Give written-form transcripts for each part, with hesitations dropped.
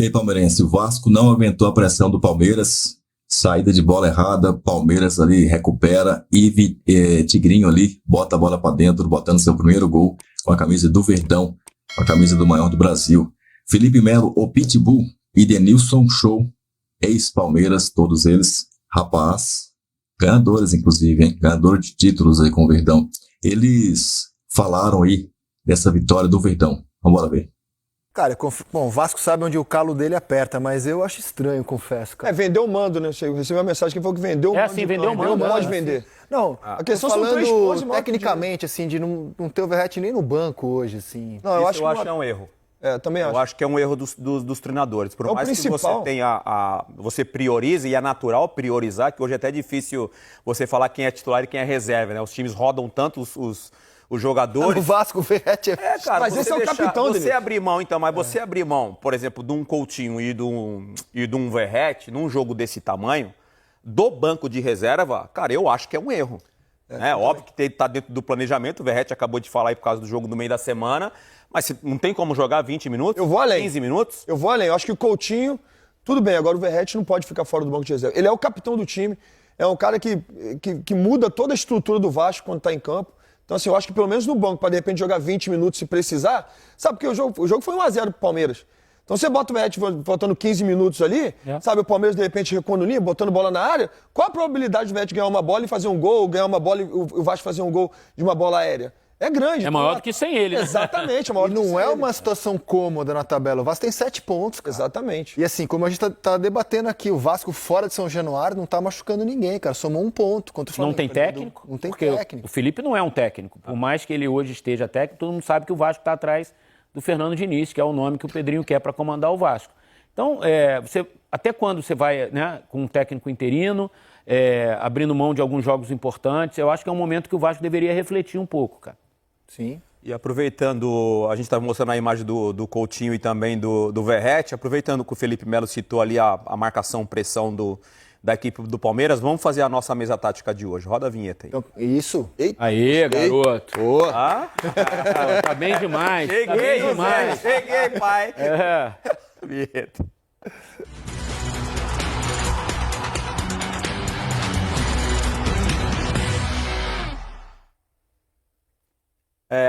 E aí, palmeirense, o Vasco não aguentou a pressão do Palmeiras, saída de bola errada, Palmeiras ali recupera e Tigrinho ali bota a bola para dentro, botando seu primeiro gol com a camisa do Verdão, com a camisa do maior do Brasil. Felipe Melo, o Pitbull e Denilson Show, ex-Palmeiras, todos eles, rapaz, ganhadores inclusive, hein? Ganhador de títulos aí com o Verdão. Eles falaram aí dessa vitória do Verdão. Vamos lá ver. Cara, bom, o Vasco sabe onde o calo dele aperta, mas eu acho estranho, confesso, cara. Vendeu o mando, né? Eu recebi uma mensagem que falou que vendeu o mando. Sim, vendeu o mando. Não pode vender. Não, a questão falando são 3 pontos tecnicamente, assim, de não ter o Verratti nem no banco hoje, assim. Não, eu acho que é um erro. Também acho. Eu acho que é um erro dos treinadores. Por mais principal. que você tenha você priorize, e é natural priorizar, que hoje é até difícil você falar quem é titular e quem é reserva, né? Os times rodam tanto os jogadores. O Vasco, o Verratti cara, mas esse é o capitão dele. Você abrir mão, então, mas você abrir mão, por exemplo, de um Coutinho e de um Verratti, num jogo desse tamanho, do banco de reserva, cara, eu acho que é um erro. Óbvio que está dentro do planejamento, o Verratti acabou de falar aí por causa do jogo no meio da semana, mas não tem como jogar 20 minutos? Eu vou além. 15 minutos? Eu vou além. Eu acho que o Coutinho, tudo bem, agora o Verratti não pode ficar fora do banco de reserva. Ele é o capitão do time, é um cara que muda toda a estrutura do Vasco quando está em campo. Então, assim, eu acho que pelo menos no banco, para de repente jogar 20 minutos se precisar, sabe, porque o jogo foi 1-0 pro Palmeiras. Então você bota o Verratti faltando 15 minutos ali, sabe, o Palmeiras de repente recuando linha, botando bola na área, qual a probabilidade do Verratti ganhar uma bola e fazer um gol, ganhar uma bola e o Vasco fazer um gol de uma bola aérea? É grande. É maior do que sem ele, né? Exatamente, é maior E do que sem não é ele. uma situação cômoda na tabela. O Vasco tem 7 pontos, cara. Exatamente. E assim, como a gente tá debatendo aqui, o Vasco fora de São Januário não tá machucando ninguém, cara. Somou 1 ponto contra o Flamengo. Não tem técnico? Não tem porque técnico. O Felipe não é um técnico. Por mais que ele hoje esteja técnico, todo mundo sabe que o Vasco está atrás do Fernando Diniz, que é o nome que o Pedrinho quer para comandar o Vasco. Então, até quando você vai, né, com um técnico interino, abrindo mão de alguns jogos importantes, eu acho que é um momento que o Vasco deveria refletir um pouco, cara. Sim. E aproveitando, a gente estava mostrando a imagem do Coutinho e também do Verratti, aproveitando que o Felipe Melo citou ali a marcação, pressão da equipe do Palmeiras, vamos fazer a nossa mesa tática de hoje. Roda a vinheta aí. Então, isso. Aê, garoto. Tá bem demais. Cheguei, tá bem José, demais. cheguei, pai. Vinheta.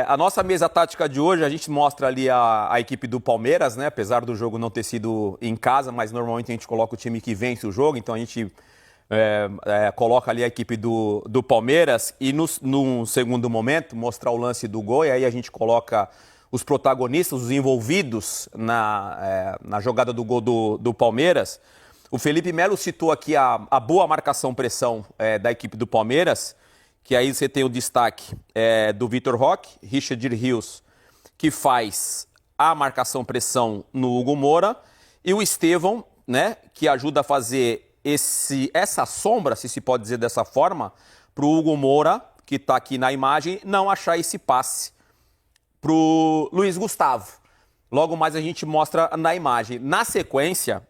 A nossa mesa tática de hoje, a gente mostra ali a equipe do Palmeiras, né? Apesar do jogo não ter sido em casa, mas normalmente a gente coloca o time que vence o jogo, então a gente coloca ali a equipe do Palmeiras e no segundo momento mostrar o lance do gol, e aí a gente coloca os protagonistas, os envolvidos na jogada do gol do Palmeiras. O Felipe Melo citou aqui a boa marcação-pressão da equipe do Palmeiras, que aí você tem o destaque do Vitor Roque, Richard Rios, que faz a marcação-pressão no Hugo Moura, e o Estevão, né, que ajuda a fazer essa sombra, se pode dizer dessa forma, para o Hugo Moura, que está aqui na imagem, não achar esse passe para o Luiz Gustavo. Logo mais a gente mostra na imagem. Na sequência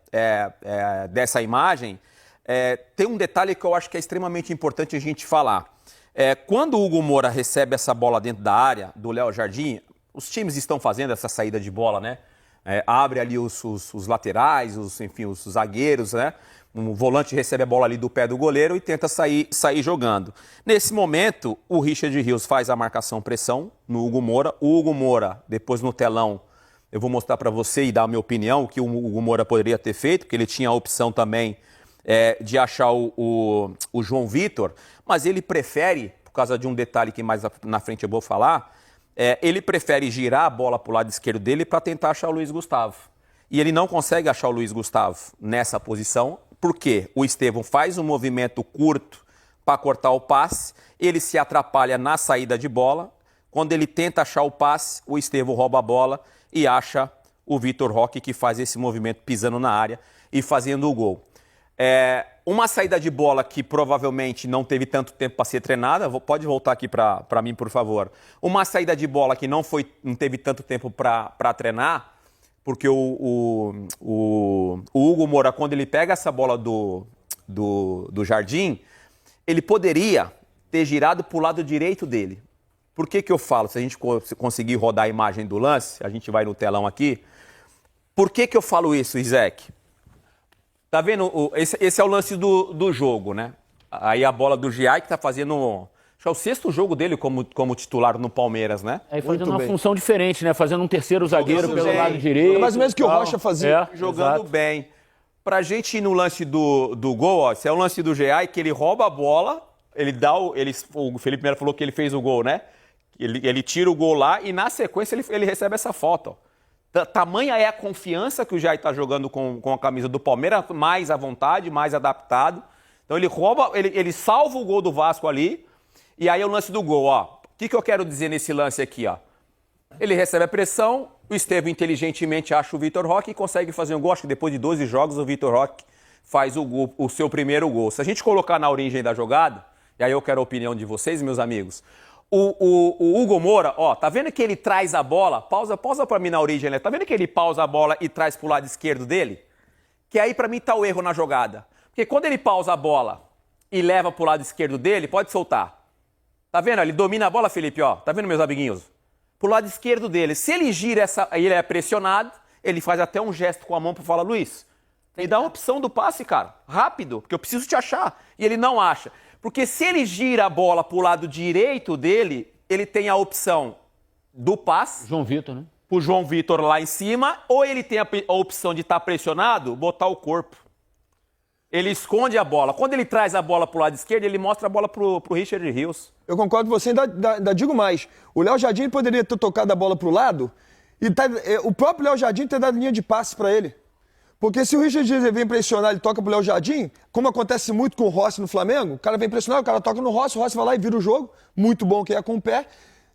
dessa imagem, tem um detalhe que eu acho que é extremamente importante a gente falar. Quando o Hugo Moura recebe essa bola dentro da área do Léo Jardim, os times estão fazendo essa saída de bola, né? Abre ali os laterais, os zagueiros, né? O volante recebe a bola ali do pé do goleiro e tenta sair jogando. Nesse momento, o Richard Rios faz a marcação-pressão no Hugo Moura. O Hugo Moura, depois no telão, eu vou mostrar para você e dar a minha opinião, o que o Hugo Moura poderia ter feito, porque ele tinha a opção também de achar o João Vitor, mas ele prefere, por causa de um detalhe que mais na frente eu vou falar, ele prefere girar a bola para o lado esquerdo dele para tentar achar o Luiz Gustavo. E ele não consegue achar o Luiz Gustavo nessa posição, porque o Estevão faz um movimento curto para cortar o passe, ele se atrapalha na saída de bola, quando ele tenta achar o passe, o Estevão rouba a bola e acha o Vitor Roque, que faz esse movimento pisando na área e fazendo o gol. Uma saída de bola que provavelmente não teve tanto tempo para ser treinada. Pode voltar aqui para mim, por favor. Uma saída de bola que não teve tanto tempo para treinar, porque o Hugo Moura, quando ele pega essa bola do Jardim, ele poderia ter girado para o lado direito dele. Por que eu falo? Se a gente conseguir rodar a imagem do lance, a gente vai no telão aqui, Por que eu falo isso, Isaac? Tá vendo? Esse é o lance do jogo, né? Aí a bola do Giai que tá fazendo... Acho que é o 6º jogo dele como titular no Palmeiras, né? Aí fazendo uma função diferente, né? Fazendo um terceiro zagueiro pelo lado direito. É mais ou menos o que o Rocha fazia. Jogando exato. bem. Pra gente ir no lance do gol, ó, esse é o lance do Giai, que ele rouba a bola, o Felipe Melo falou que ele fez o gol, né? Ele tira o gol lá e na sequência ele recebe essa foto, ó. Tamanha é a confiança que o Giai tá jogando com a camisa do Palmeiras, mais à vontade, mais adaptado. Então ele rouba, ele salva o gol do Vasco ali. E aí é o lance do gol, ó. O que eu quero dizer nesse lance aqui, ó? Ele recebe a pressão, o Estevão inteligentemente acha o Vitor Roque e consegue fazer um gol. Acho que depois de 12 jogos o Vitor Roque faz o seu primeiro gol. Se a gente colocar na origem da jogada, e aí eu quero a opinião de vocês, meus amigos, o Hugo Moura, ó, tá vendo que ele traz a bola? Pausa pra mim na origem, né? Tá vendo que ele pausa a bola e traz pro lado esquerdo dele? Que aí pra mim tá o erro na jogada. Porque quando ele pausa a bola e leva pro lado esquerdo dele, pode soltar. Tá vendo? Ele domina a bola, Felipe, ó. Tá vendo, meus amiguinhos? Pro lado esquerdo dele. Se ele gira aí ele é pressionado, ele faz até um gesto com a mão pra falar, Luiz, me dá a opção do passe, cara. Rápido, porque eu preciso te achar. E ele não acha. Porque se ele gira a bola pro lado direito dele, ele tem a opção do passe. João Vitor, né? Pro João Vitor lá em cima, ou ele tem a opção de estar pressionado, botar o corpo. Ele esconde a bola. Quando ele traz a bola pro lado esquerdo, ele mostra a bola pro Richard Rios. Eu concordo com você, ainda digo mais. O Léo Jardim poderia ter tocado a bola pro lado e o próprio Léo Jardim ter dado linha de passe para ele. Porque se o Richard Rios vem pressionar, ele toca pro Léo Jardim, como acontece muito com o Rossi no Flamengo, o cara vem pressionar, o cara toca no Rossi, o Rossi vai lá e vira o jogo, muito bom que é com o pé,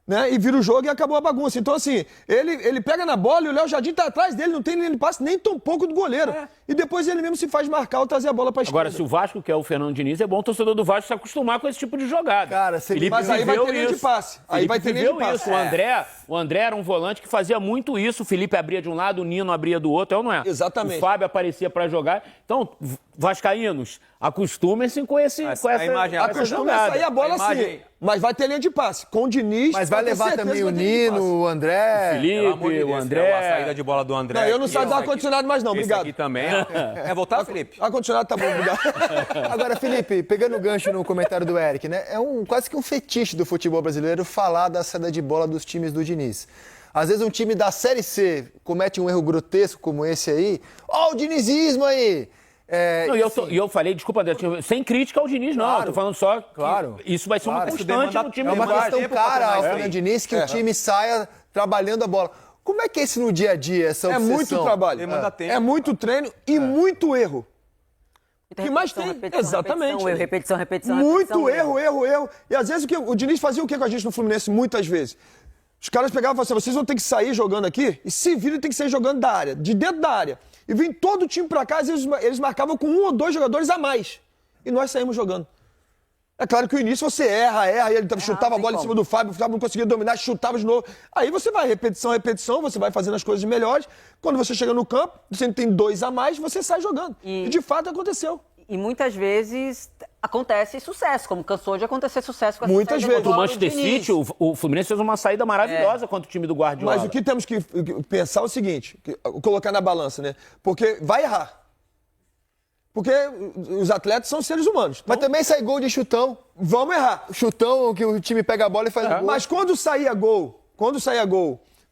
né? E vira o jogo e acabou a bagunça. Então, assim, ele pega na bola e o Léo Jardim tá atrás dele, não tem linha de passe nem tão pouco do goleiro. E depois ele mesmo se faz marcar ou trazer a bola pra esquerda. Agora, se o Vasco quer o Fernando Diniz, é bom o torcedor do Vasco se acostumar com esse tipo de jogada. Cara, Mas aí vai ter linha de passe. Aí vai ter linha de passe. Isso. O André era um volante que fazia muito isso. O Felipe abria de um lado, o Nino abria do outro, é ou não é? Exatamente. O Fábio aparecia pra jogar. Então, vascaínos, acostumem-se com essa imagem, Acostuma a sair a bola assim. Mas vai ter linha de passe. Com o Diniz... Mas vai levar também o Nino, o André... Felipe, o André... A saída de bola do André. Não, eu não saio do ar-condicionado mais não, obrigado. Esse aqui também. É voltar, Felipe? Ar-condicionado tá bom, obrigado. Agora, Felipe, pegando o gancho no comentário do Eric, né? É quase que um fetiche do futebol brasileiro falar da saída de bola dos times do Diniz. Às vezes um time da Série C comete um erro grotesco como esse aí. Ó, o dinizismo aí! E eu falei, desculpa, André, sem crítica ao Diniz, não. Claro, Eu tô falando só que isso vai ser uma constante no time É do uma Vasco. questão cara ao Fernando Diniz que o time saia trabalhando a bola. Como é que é isso no dia a dia, essa obsessão? É muito trabalho. Demanda tempo. É muito treino e muito erro. O que mais tem? Exatamente. Repetição. Muito erro. E às vezes o Diniz fazia o que com a gente no Fluminense? Muitas vezes. Os caras pegavam e falavam assim, vocês vão ter que sair jogando aqui e se viram tem que sair jogando da área, de dentro da área. E vem todo o time pra cá, às vezes eles marcavam com 1 ou 2 jogadores a mais. E nós saímos jogando. É claro que no início você erra, e ele chutava a bola em cima do Fábio, o Fábio não conseguia dominar, chutava de novo. Aí você vai, repetição, você vai fazendo as coisas melhores. Quando você chega no campo, você tem 2 a mais, você sai jogando. E de fato aconteceu. E muitas vezes acontece sucesso, como cansou de acontecer sucesso com essa Muitas saída vezes. de bola O do Manchester Diniz. City, o Fluminense fez uma saída maravilhosa contra o time do Guardiola. Mas o que temos que pensar é o seguinte, colocar na balança, né? Porque vai errar. Porque os atletas são seres humanos. Mas também sai gol de chutão. Vamos errar. Chutão que o time pega a bola e faz gol. Mas quando saía gol,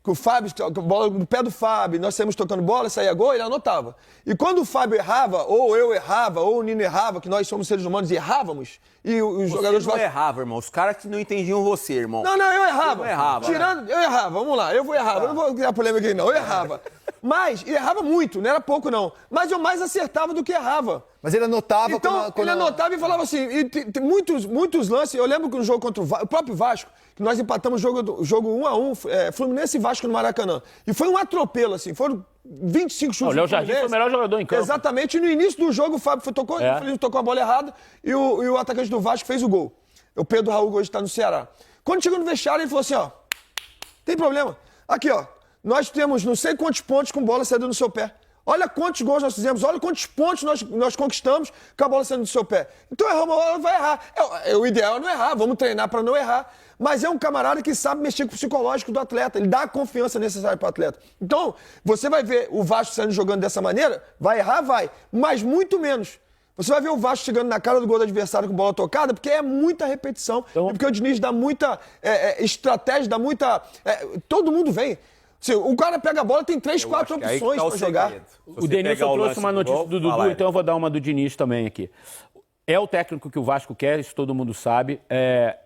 que o Fábio, a bola no pé do Fábio, nós saímos tocando bola, saía gol, ele anotava. E quando o Fábio errava, ou eu errava, ou o Nino errava, que nós somos seres humanos e errávamos, e os jogadores... Você não errava, irmão. Os caras que não entendiam você, irmão. Não, eu errava. Não errava. Eu errava, vamos lá, eu não vou criar polêmica aqui não, eu errava. Mas, e errava muito, não era pouco não, mas eu mais acertava do que errava. Mas ele anotava... Então, ele anotava e falava assim, e tem muitos lances, eu lembro que no jogo contra o próprio Vasco, que nós empatamos o jogo 1-1, Fluminense e Vasco no Maracanã. E foi um atropelo, assim, foram 25 chutes. O Léo Jardim foi o melhor jogador em campo. Exatamente, e no início do jogo o Fábio tocou a bola errada e o atacante do Vasco fez o gol. O Pedro Raul hoje está no Ceará. Quando chegou no vestiário, ele falou assim, ó, tem problema. Aqui, ó, nós temos não sei quantos pontos com bola saída no seu pé. Olha quantos gols nós fizemos, olha quantos pontos nós conquistamos com a bola saindo do seu pé. Então errar uma bola vai errar. O ideal é não errar, vamos treinar para não errar. Mas é um camarada que sabe mexer com o psicológico do atleta, ele dá a confiança necessária para o atleta. Então, você vai ver o Vasco saindo jogando dessa maneira, vai errar, vai, mas muito menos. Você vai ver o Vasco chegando na cara do gol do adversário com bola tocada, porque é muita repetição, Então, porque o Diniz dá muita estratégia, dá muita... todo mundo vem. O cara pega a bola, tem 3, 4 opções para jogar. O Denilson trouxe uma notícia do Dudu, então eu vou dar uma do Diniz também aqui. É o técnico que o Vasco quer, isso todo mundo sabe.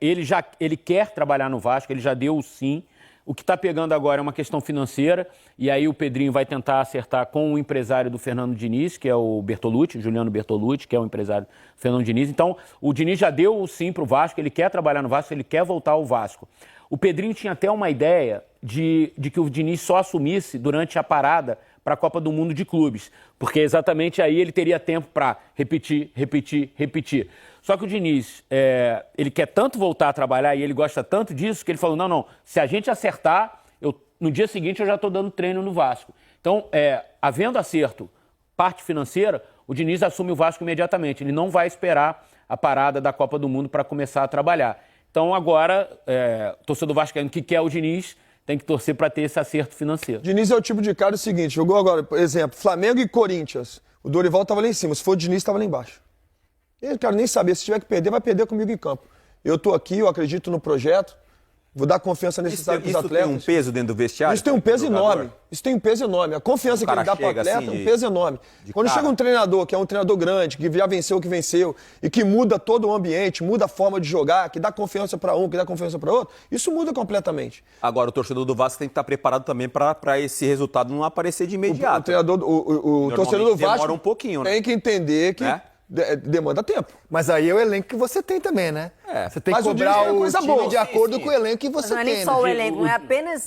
Ele quer trabalhar no Vasco, ele já deu o sim. O que está pegando agora é uma questão financeira, e aí o Pedrinho vai tentar acertar com o empresário do Fernando Diniz, que é o Bertolucci, o Juliano Bertolucci, que é o empresário do Fernando Diniz. Então, o Diniz já deu o sim para o Vasco, ele quer trabalhar no Vasco, ele quer voltar ao Vasco. O Pedrinho tinha até uma ideia de que o Diniz só assumisse durante a parada para a Copa do Mundo de Clubes, porque exatamente aí ele teria tempo para repetir. Só que o Diniz, ele quer tanto voltar a trabalhar e ele gosta tanto disso que ele falou, não, se a gente acertar, no dia seguinte eu já estou dando treino no Vasco. Então, havendo acerto, parte financeira, o Diniz assume o Vasco imediatamente, ele não vai esperar a parada da Copa do Mundo para começar a trabalhar. Então agora, o torcedor vascaíno que quer o Diniz tem que torcer para ter esse acerto financeiro. Diniz é o tipo de cara seguinte, jogou agora, por exemplo, Flamengo e Corinthians. O Dorival estava lá em cima, se for o Diniz, estava lá embaixo. Eu não quero nem saber, se tiver que perder, vai perder comigo em campo. Eu estou aqui, eu acredito no projeto, vou dar a confiança necessária para os atletas. Isso tem um peso dentro do vestiário? Isso tem um peso enorme. Isso tem um peso enorme. A confiança que ele dá para o atleta é um peso enorme. Quando chega um treinador, que é um treinador grande, que já venceu o que venceu, e que muda todo o ambiente, muda a forma de jogar, que dá confiança para um, que dá confiança para outro, isso muda completamente. Agora, o torcedor do Vasco tem que estar preparado também para esse resultado não aparecer de imediato. O torcedor do Vasco demora um pouquinho, né? Tem que entender que demanda tempo. Mas aí é o elenco que você tem também, né? Você tem que Mas o cobrar Diniz é o coisa time boa. de acordo com o elenco que você Não é tem. nem só o né? elenco,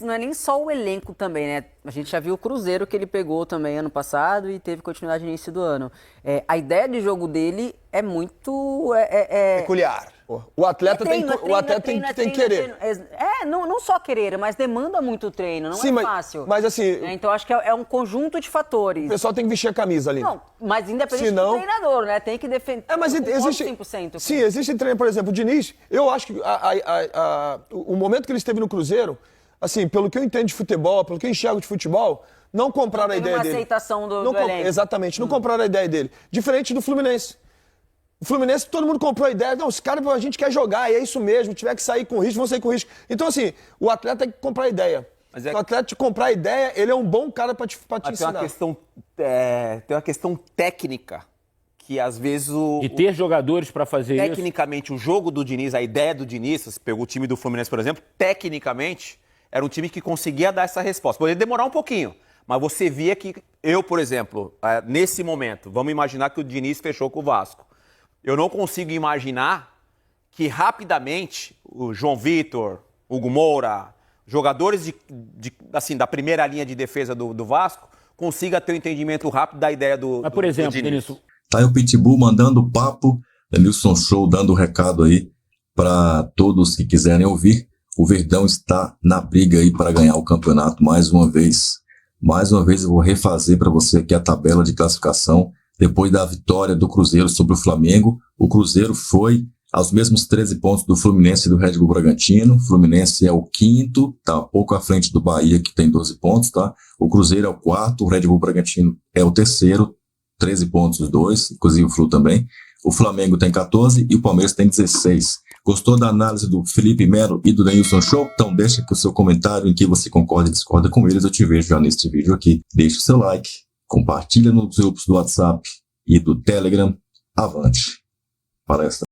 não é nem só o elenco também, né? A gente já viu o Cruzeiro que ele pegou também ano passado e teve continuidade no início do ano. A ideia de jogo dele é muito... Peculiar. O atleta tem que querer. Não só querer, mas demanda muito treino, não é fácil. Mas assim... Então acho que é um conjunto de fatores. O pessoal tem que vestir a camisa ali. Não, mas independente do treinador, né? Tem que defender. Mas existe... 100%. Sim, existe treino, por exemplo, o Diniz, eu acho que o momento que ele esteve no Cruzeiro, assim, pelo que eu entendo de futebol, pelo que eu enxergo de futebol, não compraram a ideia dele. Uma aceitação do elenco. Exatamente, não compraram a ideia dele. Diferente do Fluminense. O Fluminense, todo mundo comprou a ideia. Não, os caras, a gente quer jogar, e é isso mesmo. Tiver que sair com risco, vão sair com risco. Então, assim, o atleta tem que comprar a ideia. Se o atleta te comprar a ideia, ele é um bom cara pra te ensinar. Tem uma questão técnica que, às vezes, E ter jogadores para fazer isso. Tecnicamente, o jogo do Diniz, a ideia do Diniz, você pegou o time do Fluminense, por exemplo, tecnicamente, era um time que conseguia dar essa resposta. Poderia demorar um pouquinho, mas você via que eu, por exemplo, nesse momento, vamos imaginar que o Diniz fechou com o Vasco. Eu não consigo imaginar que rapidamente o João Vitor, Hugo Moura, jogadores assim, da primeira linha de defesa do Vasco, consiga ter um entendimento rápido da ideia do Mas, por exemplo, Diniz. Denilson, Tá aí o Pitbull mandando papo, Denilson Show dando o recado aí para todos que quiserem ouvir. O Verdão está na briga aí para ganhar o campeonato mais uma vez. Mais uma vez eu vou refazer para você aqui a tabela de classificação. Depois da vitória do Cruzeiro sobre o Flamengo, o Cruzeiro foi aos mesmos 13 pontos do Fluminense e do Red Bull Bragantino. O Fluminense é o quinto, tá pouco à frente do Bahia, que tem 12 pontos, tá? O Cruzeiro é o quarto, o Red Bull Bragantino é o terceiro, 13 pontos os dois, inclusive o Flu também. O Flamengo tem 14 e o Palmeiras tem 16. Gostou da análise do Felipe Melo e do Denilson Show? Então deixa aqui o seu comentário em que você concorda e discorda com eles. Eu te vejo já neste vídeo aqui. Deixe o seu like, compartilha nos grupos do WhatsApp e do Telegram. Avante. Palestra.